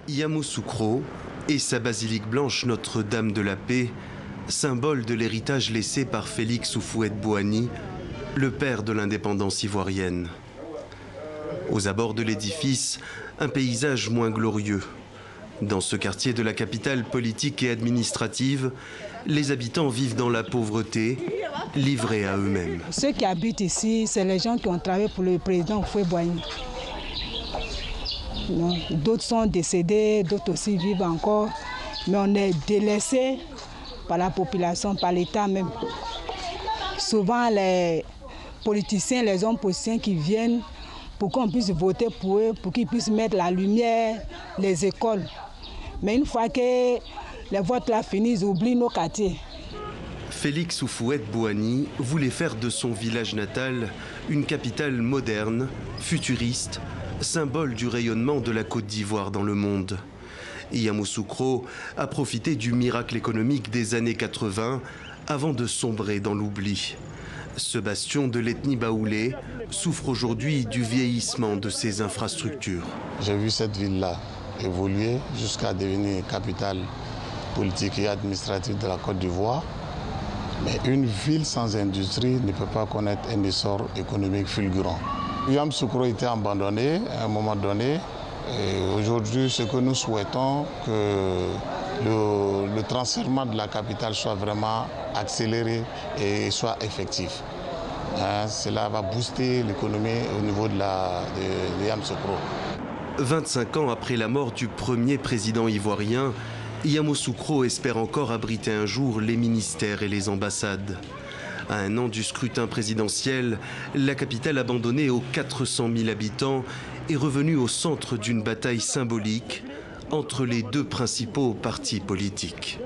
Yamoussoukro et sa basilique blanche Notre-Dame de la Paix, symbole de l'héritage laissé par Félix Houphouët-Boigny, le père de l'indépendance ivoirienne. Aux abords de l'édifice, un paysage moins glorieux. Dans ce quartier de la capitale politique et administrative, les habitants vivent dans la pauvreté, livrés à eux-mêmes. Ceux qui habitent ici, c'est les gens qui ont travaillé pour le président Houphouët-Boigny. D'autres sont décédés, d'autres aussi vivent encore. Mais on est délaissés par la population, par l'État même. Souvent, les politiciens, les hommes politiciens qui viennent pour qu'on puisse voter pour eux, pour qu'ils puissent mettre la lumière, les écoles. Mais une fois que les votes là finissent, ils oublient nos quartiers. Félix Houphouët-Boigny voulait faire de son village natal une capitale moderne, futuriste, symbole du rayonnement de la Côte d'Ivoire dans le monde. Yamoussoukro a profité du miracle économique des années 80 avant de sombrer dans l'oubli. Ce bastion de l'ethnie baoulé souffre aujourd'hui du vieillissement de ses infrastructures. J'ai vu cette ville-là évoluer jusqu'à devenir capitale politique et administrative de la Côte d'Ivoire. Mais une ville sans industrie ne peut pas connaître un essor économique fulgurant. Yamoussoukro était abandonné à un moment donné. Aujourd'hui, ce que nous souhaitons, que le transfèrement de la capitale soit vraiment accéléré et soit effectif. Cela va booster l'économie au niveau de Yamoussoukro. 25 ans après la mort du premier président ivoirien, Yamoussoukro espère encore abriter un jour les ministères et les ambassades. À un an du scrutin présidentiel, la capitale abandonnée aux 400 000 habitants est revenue au centre d'une bataille symbolique entre les deux principaux partis politiques.